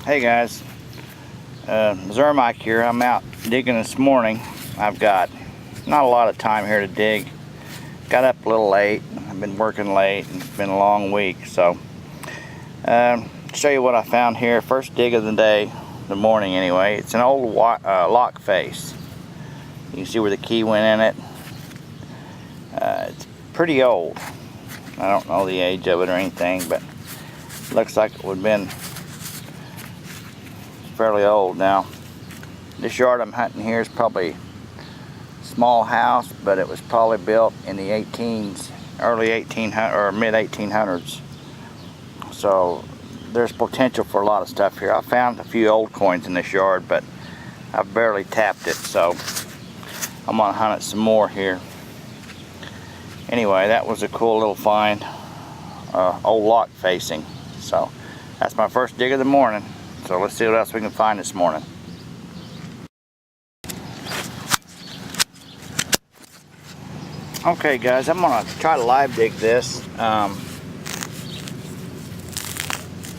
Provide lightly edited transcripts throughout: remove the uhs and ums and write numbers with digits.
Hey guys, Mike here. I'm out digging this morning. I've got not a lot of time here to dig. Got up a little late. I've been working late and it's been a long week. So show you what I found here. First dig of the day, the morning anyway. It's an old lock face. You can see where the key went in it. It's pretty old. I don't know the age of it or anything, but it looks like it would have been fairly old. Now this yard I'm hunting here is probably a small house, but it was probably built in the early 1800s or mid 1800s, so there's potential for a lot of stuff here. I found a few old coins in this yard, but I've barely tapped it, so I'm gonna hunt it some more here. Anyway, that was a cool little find, old lock facing. So that's my first dig of the morning. So let's see what else we can find this morning. Okay guys, I'm gonna try to live dig this. I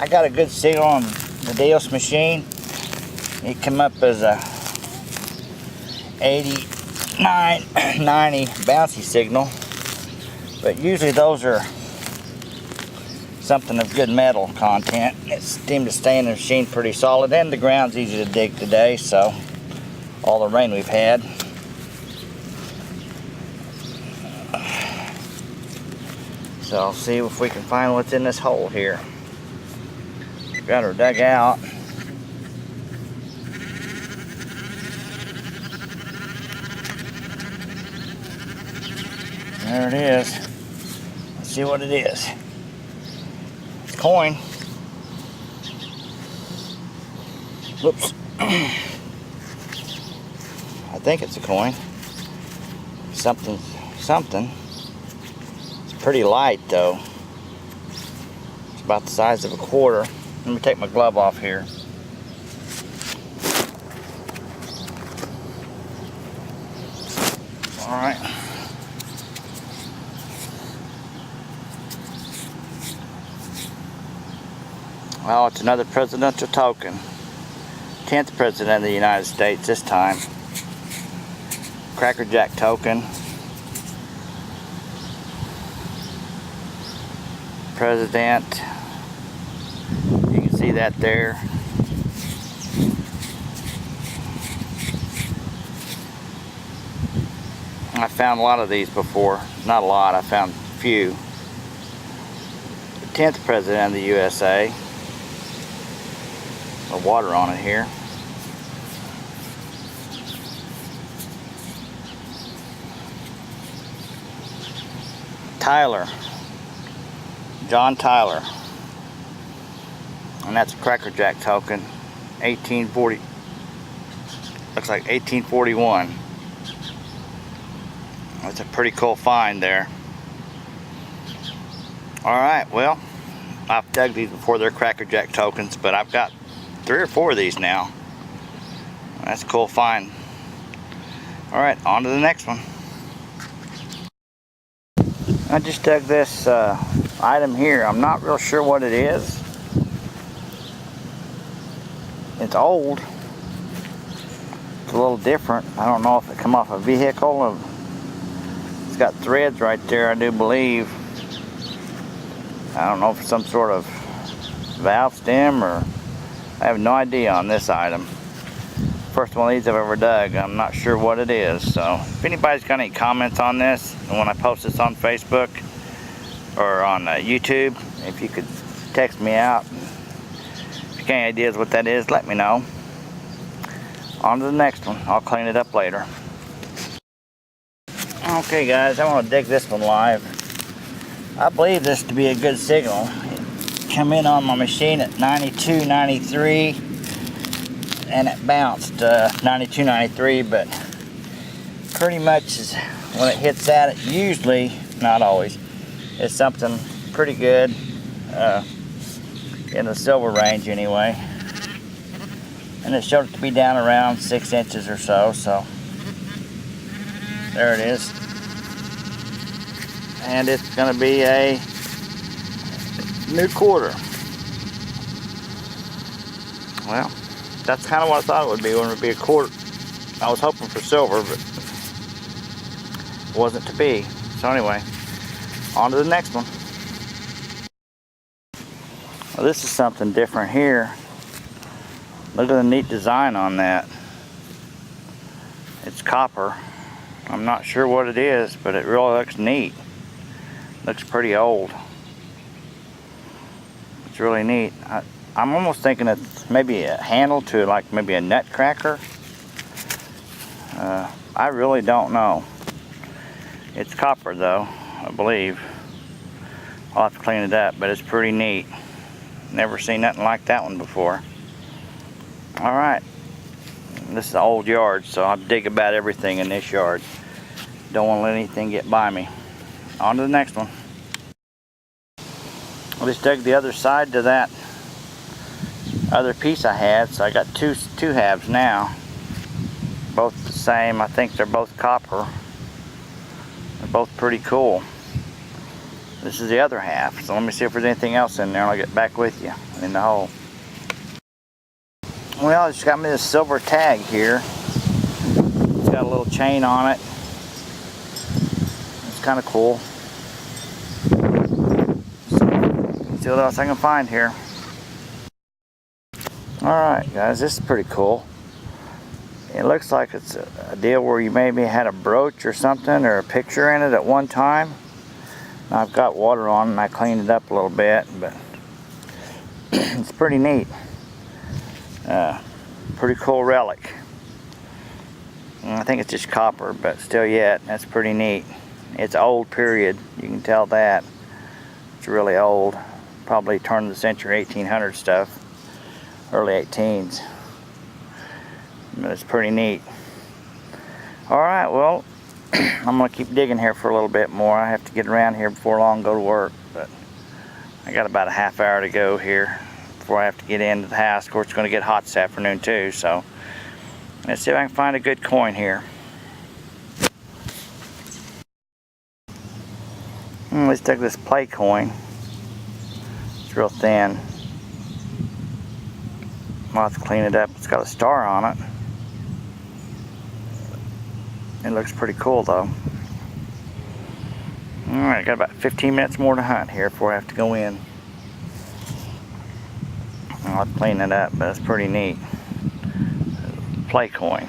got a good signal on the Deos machine. It came up as a 89, 90 bouncy signal, but usually those are something of good metal content. It seemed to stay in the machine pretty solid, and the ground's easy to dig today, so all the rain we've had. So I'll see if we can find what's in this hole here. Got her dug out. There it is. Let's see what it is. Coin. Whoops. I think it's a coin. Something. It's pretty light though. It's about the size of a quarter. Let me take my glove off here. All right. Well, it's another presidential token. 10th president of the United States this time. Cracker Jack token. President. You can see that there. I found a lot of these before. Not a lot, I found a few. The 10th president of the USA. Water on it here. Tyler, John Tyler, and that's a Cracker Jack token, 1840. Looks like 1841. That's a pretty cool find there. All right, well, I've dug these before. They're Cracker Jack tokens, but I've got 3 or 4 of these now. That's a cool find. Alright, on to the next one. I just dug this item here. I'm not real sure what it is. It's old. It's a little different. I don't know if it come off a vehicle. It's got threads right there, I do believe. I don't know if it's some sort of valve stem, or I have no idea on this item. First one of these I've ever dug. I'm not sure what it is. So if anybody's got any comments on this, and when I post this on Facebook or on YouTube, if you could text me out. If you got any ideas what that is, let me know. On to the next one. I'll clean it up later. Okay guys, I want to dig this one live. I believe this to be a good signal. Come in on my machine at 92, 93, and it bounced 92, 93, but pretty much is when it hits that, it usually, not always, is something pretty good in the silver range anyway. And it showed it to be down around 6 inches or so, so there it is. And it's going to be a new quarter. Well, that's kind of what I thought it would be when it would be a quarter. I was hoping for silver, but it wasn't to be. So anyway, on to the next one. Well, this is something different here. Look at the neat design on that. It's copper. I'm not sure what it is, but it really looks neat. Looks pretty old. It's really neat. I'm almost thinking it's maybe a handle to like maybe a nutcracker. I really don't know. It's copper though, I believe. I'll have to clean it up, but it's pretty neat. Never seen nothing like that one before. Alright. This is an old yard, so I dig about everything in this yard. Don't want to let anything get by me. On to the next one. I just dug the other side to that other piece I had, so I got two halves now. Both the same. I think they're both copper. They're both pretty cool. This is the other half, so let me see if there's anything else in there and I'll get back with you in the hole. Well, I just got me this silver tag here. It's got a little chain on it. It's kind of cool. See what else I can find here. Alright guys, this is pretty cool. It looks like it's a deal where you maybe had a brooch or something or a picture in it at one time. Now I've got water on and I cleaned it up a little bit, but it's pretty neat. Pretty cool relic. And I think it's just copper, but still yet, that's pretty neat. It's old period, you can tell that. It's really old. Probably turn of the century 1800 stuff. Early 18s. But it's pretty neat. Alright, well, I'm going to keep digging here for a little bit more. I have to get around here before long and go to work. But I got about a half hour to go here before I have to get into the house. Of course, it's going to get hot this afternoon too, so let's see if I can find a good coin here. Let's take this play coin. It's real thin. I'll have to clean it up. It's got a star on it. It looks pretty cool though. Alright, got about 15 minutes more to hunt here before I have to go in. I'll have to clean it up, but it's pretty neat. Play coin.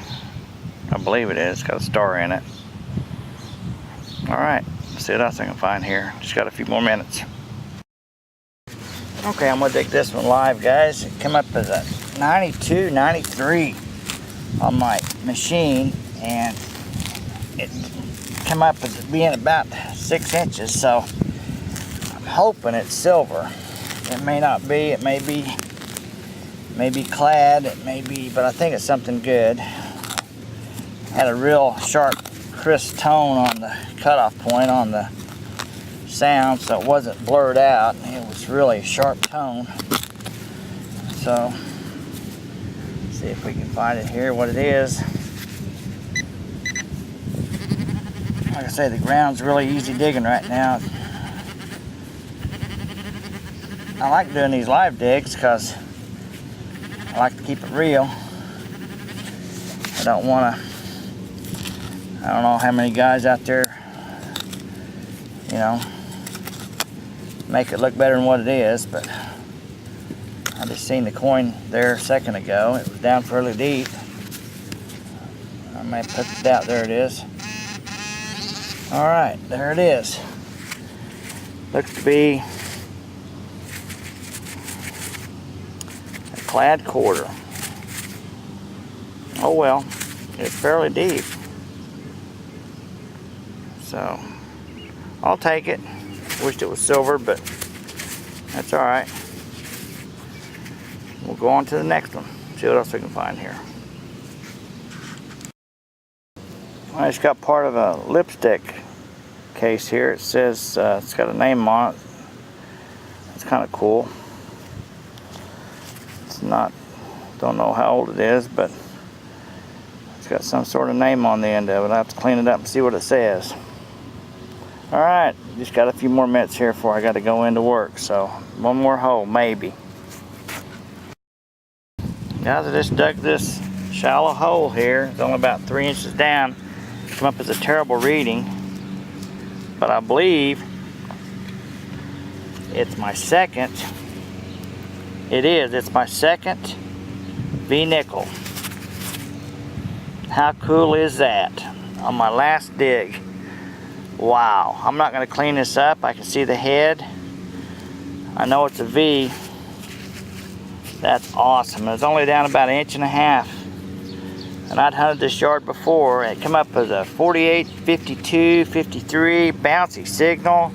I believe it is. It's got a star in it. Alright, let's see what else I can find here. Just got a few more minutes. Okay, I'm going to dig this one live, guys. It came up as a 92, 93 on my machine, and it came up as being about 6 inches, so I'm hoping it's silver. It may not be, it may be clad, it may be, but I think it's something good. Had a real sharp, crisp tone on the cutoff point on the sound, so it wasn't blurred out. It was really a sharp tone. So, let's see if we can find it here, what it is. Like I say, the ground's really easy digging right now. I like doing these live digs because I like to keep it real. I don't want to, I don't know how many guys out there, you know, make it look better than what it is, but I just seen the coin there a second ago. It was down fairly deep. I may put it out. There it is. Alright, there it is. Looks to be a clad quarter. Oh well, it's fairly deep. So, I'll take it. Wished it was silver, but that's alright. We'll go on to the next one. See what else we can find here. I just got part of a lipstick case here. It says it's got a name on it. It's kind of cool. It's not, don't know how old it is, but it's got some sort of name on the end of it. I have to clean it up and see what it says. Alright, just got a few more minutes here before I got to go into work, so one more hole, maybe. Guys, I just dug this shallow hole here. It's only about 3 inches down. Come up as a terrible reading, but I believe it's my second. It is. It's my second V nickel. How cool is that? On my last dig. Wow. I'm not going to clean this up. I can see the head. I know it's a V. That's awesome. It's only down about 1.5 inches. And I'd hunted this yard before. It came up as a 48, 52, 53 bouncy signal,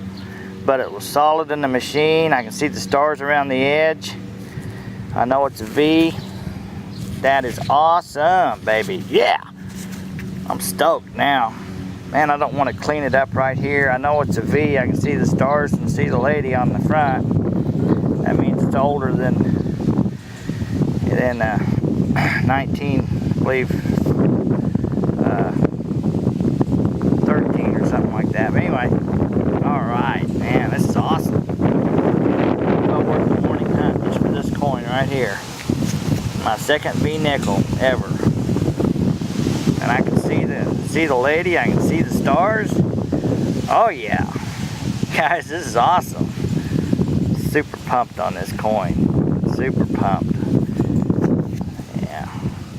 but it was solid in the machine. I can see the stars around the edge. I know it's a V. That is awesome, baby. Yeah! I'm stoked now. Man, I don't want to clean it up right here. I know it's a V. I can see the stars and see the lady on the front. That means it's older than 19, I believe, 13 or something like that. But anyway, all right, man, this is awesome. I'll work the morning hunt just for this coin right here. My second V nickel ever. And I can see the lady. I can see the stars. Oh yeah, guys, this is awesome. Super pumped on this coin. Super pumped. Yeah,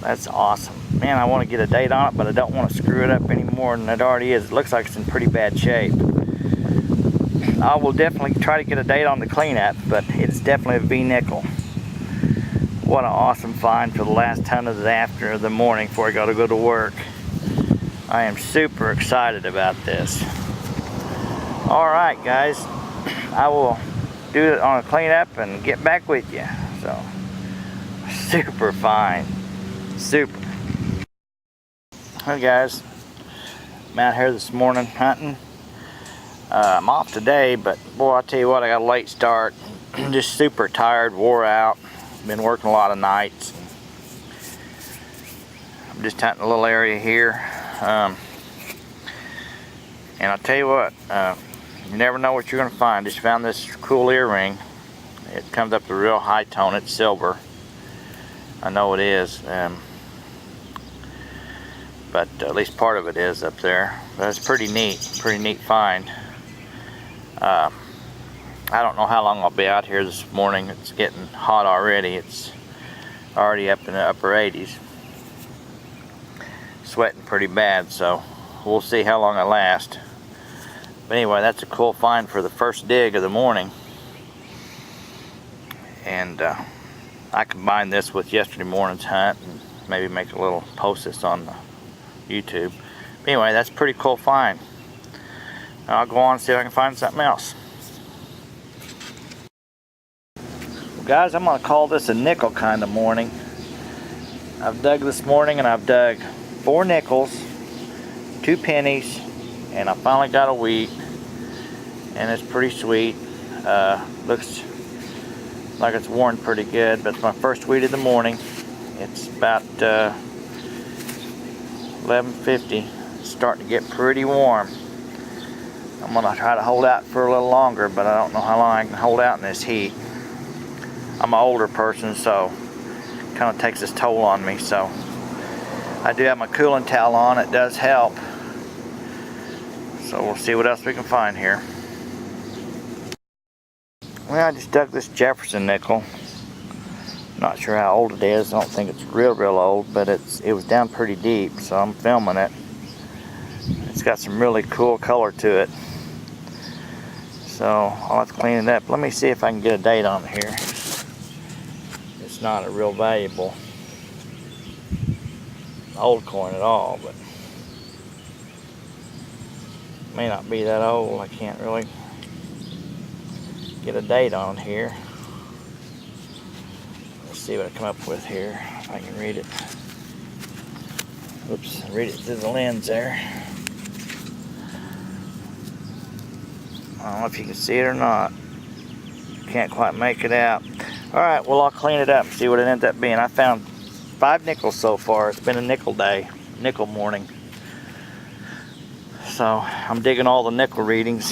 that's awesome. Man, I want to get a date on it, but I don't want to screw it up any more than it already is. It looks like it's in pretty bad shape. I will definitely try to get a date on the cleanup, but it's definitely a V nickel. What an awesome find for the last hunt of the morning before I got to go to work. I am super excited about this. All right, guys, I will do it on a cleanup and get back with you. So, super fine, super. Hey guys, I'm out here this morning hunting. I'm off today, but boy, I'll tell you what, I got a late start. I'm just super tired, wore out. Been working a lot of nights. I'm just hunting a little area here. And I'll tell you what, you never know what you're going to find. Just found this cool earring. It comes up to a real high tone. It's silver. I know it is. But at least part of it is up there. That's pretty neat find. I don't know how long I'll be out here this morning. It's getting hot already. It's already up in the upper 80s. Sweating pretty bad, so we'll see how long I last. But anyway, that's a cool find for the first dig of the morning. And I combined this with yesterday morning's hunt and maybe make a little post this on the YouTube. But anyway, that's a pretty cool find. I'll go on and see if I can find something else. Well, guys, I'm going to call this a nickel kind of morning. I've dug this morning and I've dug 4 nickels, 2 pennies, and I finally got a wheat, and it's pretty sweet. Looks like it's worn pretty good, but it's my first wheat of the morning. It's about 11:50. It's starting to get pretty warm. I'm gonna try to hold out for a little longer, but I don't know how long I can hold out in this heat. I'm an older person, so it kind of takes its toll on me. So I do have my cooling towel on. It does help. So we'll see what else we can find here. Well, I just dug this Jefferson nickel. Not sure how old it is. I don't think it's real old, but it was down pretty deep, so I'm filming it. It's got some really cool color to it. So I'll have to clean it up. Let me see if I can get a date on it here. It's not a real valuable old coin at all, but it may not be that old. I can't really get a date on it here. Let's see what I come up with here, if I can read it. Oops, read it through the lens there. I don't know if you can see it or not. Can't quite make it out. Alright, well, I'll clean it up and see what it ends up being. I found 5 nickels so far. It's been a nickel day, nickel morning. So I'm digging all the nickel readings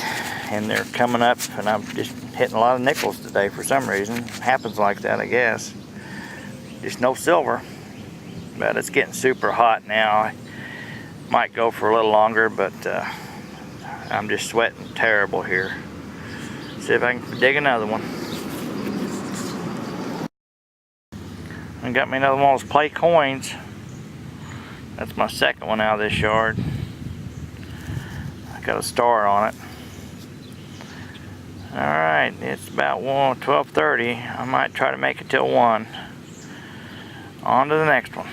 and they're coming up, and I'm just hitting a lot of nickels today for some reason. It happens like that, I guess. just no silver. But it's getting super hot now. I might go for a little longer, but I'm just sweating terrible here. See if I can dig another one. I got me another one of those play coins. That's my second one out of this yard. I got a star on it. Alright, it's about 12:30. I might try to make it till 1. On to the next one.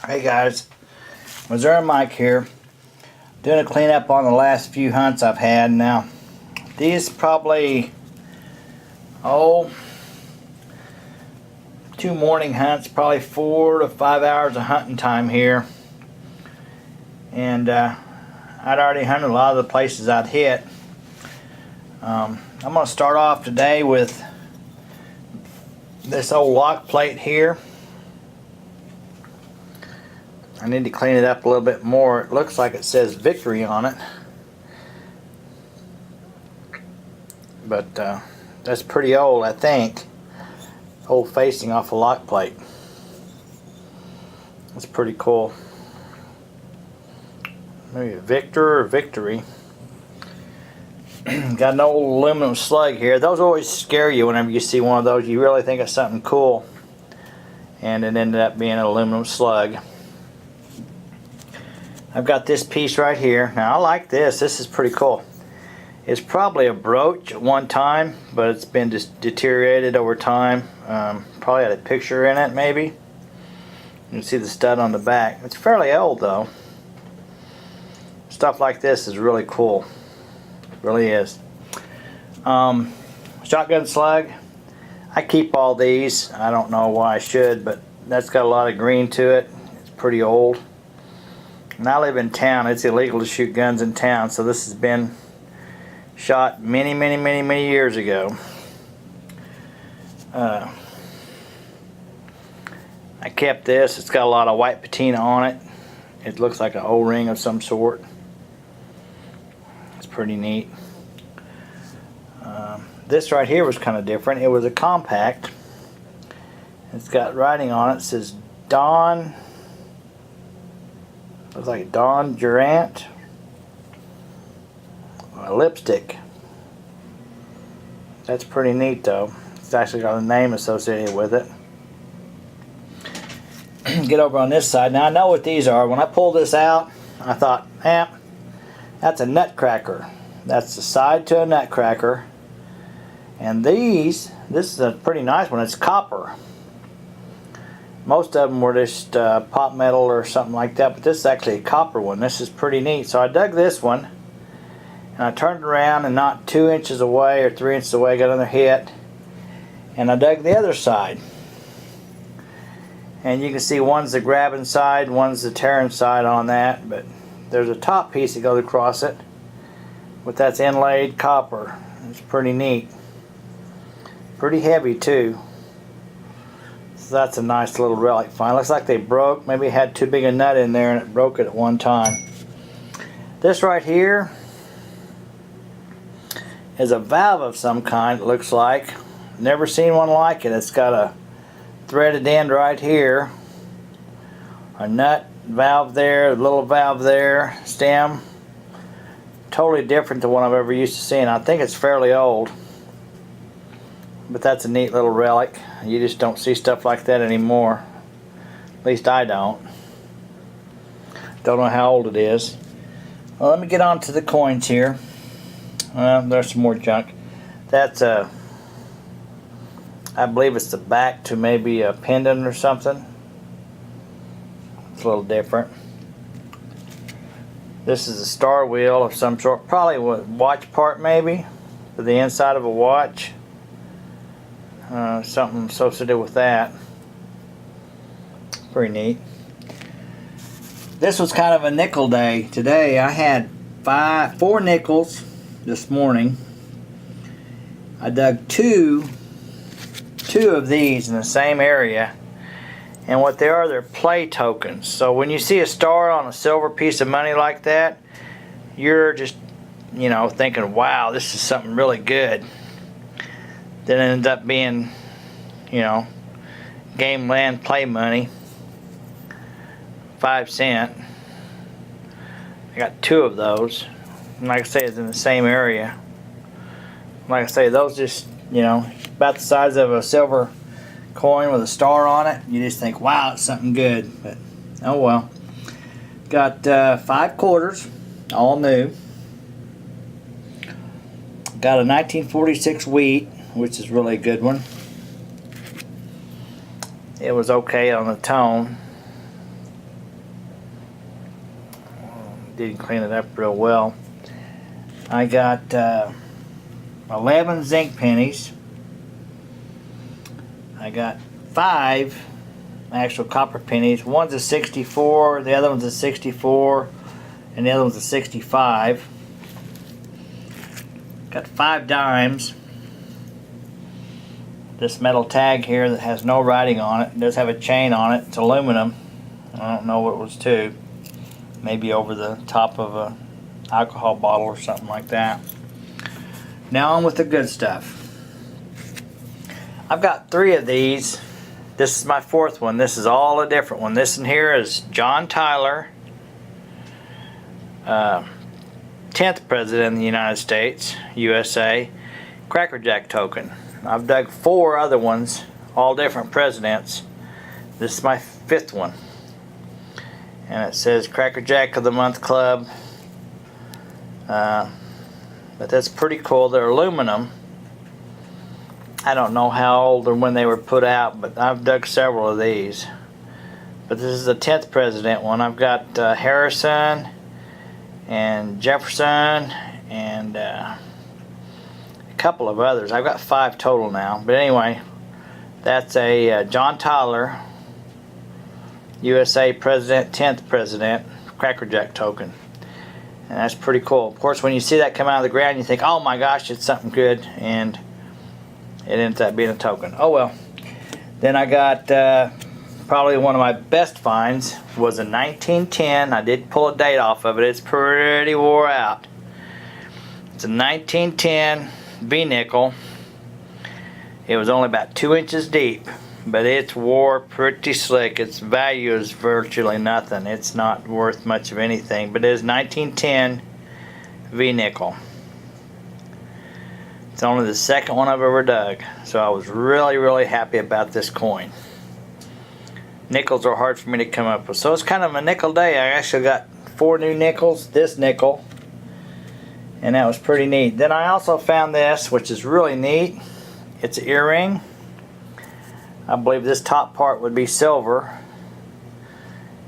Hey guys, Missouri Mike here. Doing a cleanup on the last few hunts I've had. Now, these probably, 2 morning hunts, probably 4 to 5 hours of hunting time here. And I'd already hunted a lot of the places I'd hit. I'm going to start off today with this old lock plate here. I need to clean it up a little bit more. It looks like it says Victory on it. But that's pretty old, I think. Old facing off a lock plate. That's pretty cool. Maybe Victor or Victory. Got an old aluminum slug here. Those always scare you whenever you see one of those. You really think it's something cool. And it ended up being an aluminum slug. I've got this piece right here. Now I like this. This is pretty cool. It's probably a brooch at one time, but it's been just deteriorated over time. Probably had a picture in it, maybe. You can see the stud on the back. It's fairly old though. Stuff like this is really cool. It really is. Shotgun slug. I keep all these. I don't know why I should, but that's got a lot of green to it. It's pretty old. And I live in town. It's illegal to shoot guns in town, so this has been shot many years ago. I kept this. It's got a lot of white patina on it. It looks like an O-ring of some sort. It's pretty neat. This right here was kind of different. It was a compact. It's got writing on it. It says Dawn. Looks like Dawn Durant. A lipstick. That's pretty neat though. It's actually got a name associated with it. Get over on this side. Now I know what these are. When I pulled this out, I thought, that's a nutcracker. That's the side to a nutcracker. And this is a pretty nice one. It's copper. Most of them were just pop metal or something like that, but this is actually a copper one. This is pretty neat. So I dug this one, and I turned around, and not 2 inches away or 3 inches away, got another hit, and I dug the other side. And you can see one's the grabbing side, one's the tearing side on that, but there's a top piece that goes across it, but that's inlaid copper. It's pretty neat. Pretty heavy too. So that's a nice little relic find. Looks like they broke. Maybe it had too big a nut in there and it broke it at one time. This right here is a valve of some kind, it looks like. Never seen one like it. It's got a threaded end right here. A nut valve there, a little valve there, stem. Totally different than what I've ever used to seeing. I think it's fairly old. But that's a neat little relic. You just don't see stuff like that anymore. At least I don't. Don't know how old it is. Well, let me get on to the coins here. There's some more junk. That's a, I believe it's the back to maybe a pendant or something. It's a little different. This is a star wheel of some sort. Probably a watch part maybe. For the inside of a watch. Something associated with that. Pretty neat. This was kind of a nickel day. Today I had 4 nickels this morning. I dug two of these in the same area, and what they are, they're play tokens. So when you see a star on a silver piece of money like that, you're just, thinking, wow, this is something really good. Then it ends up being, game land play money, 5 cent. I got 2 of those. And like I say, it's in the same area. Like I say, those just, you know, about the size of a silver coin with a star on it. You just think, wow, it's something good. But oh well. Got 5 quarters, all new. Got a 1946 wheat, which is really a good one. It was okay on the tone. Didn't clean it up real well. I got 11 zinc pennies. I got 5 actual copper pennies. One's a 64, the other one's a 64, and the other one's a 65. Got 5 dimes. This metal tag here that has no writing on it. It does have a chain on it. It's aluminum. I don't know what it was to. Maybe over the top of a alcohol bottle or something like that. Now on with the good stuff. I've got 3 of these. This is my 4th one. This is all a different one. This in here is John Tyler, 10th President of the United States, USA, Cracker Jack token. I've dug 4 other ones, all different presidents. This is my 5th one. And it says Cracker Jack of the Month Club. But that's pretty cool. They're aluminum. I don't know how old or when they were put out, but I've dug several of these. But this is the 10th president one. I've got Harrison and Jefferson and a couple of others. I've got 5 total now. But anyway, that's a John Tyler, USA President, 10th President, Cracker Jack token. And that's pretty cool. Of course, when you see that come out of the ground, you think, oh my gosh, it's something good. And it ends up being a token. Oh well. Then I got probably one of my best finds was a 1910. I did pull a date off of it. It's pretty wore out. It's a 1910 V-nickel. It was only about 2 inches deep, but it's wore pretty slick. Its value is virtually nothing. It's not worth much of anything, but it is 1910 V-nickel. It's only the 2nd one I've ever dug, so I was really happy about this coin. Nickels are hard for me to come up with, so it's kind of a nickel day. I actually got 4 new nickels, this nickel, and that was pretty neat. Then I also found this, which is really neat. It's an earring. I believe this top part would be silver,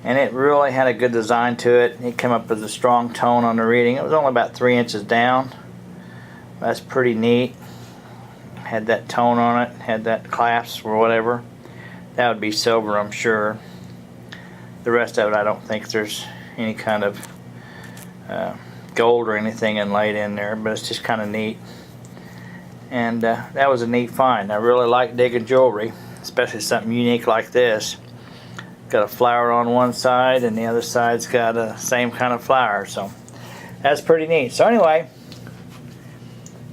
and it really had a good design to it. It came up with a strong tone on the reading. It was only about 3 inches down. That's pretty neat. Had that tone on it, had that clasp or whatever. That would be silver, I'm sure. The rest of it, I don't think there's any kind of gold or anything inlaid in there, but it's just kind of neat. And that was a neat find. I really like digging jewelry, especially something unique like this. Got a flower on one side and the other side's got a same kind of flower, so that's pretty neat. So anyway,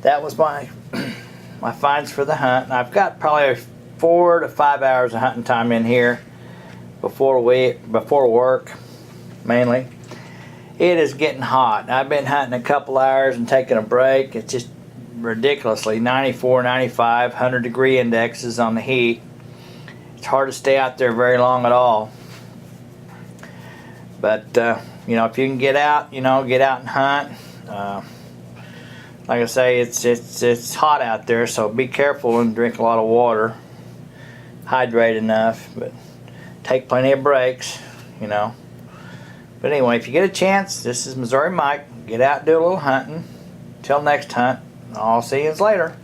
that was my my finds for the hunt. I've got probably 4 to 5 hours of hunting time in here before work, mainly. It is getting hot. I've been hunting a couple hours and taking a break. It's just ridiculously 94, 95, 100 degree indexes on the heat. It's hard to stay out there very long at all. But you know, if you can get out, you know, get out and hunt. Like I say, it's hot out there, so be careful and drink a lot of water. Hydrate enough, but take plenty of breaks, you know. But anyway, if you get a chance, this is Missouri Mike. Get out and do a little hunting. Till next hunt, I'll see you later.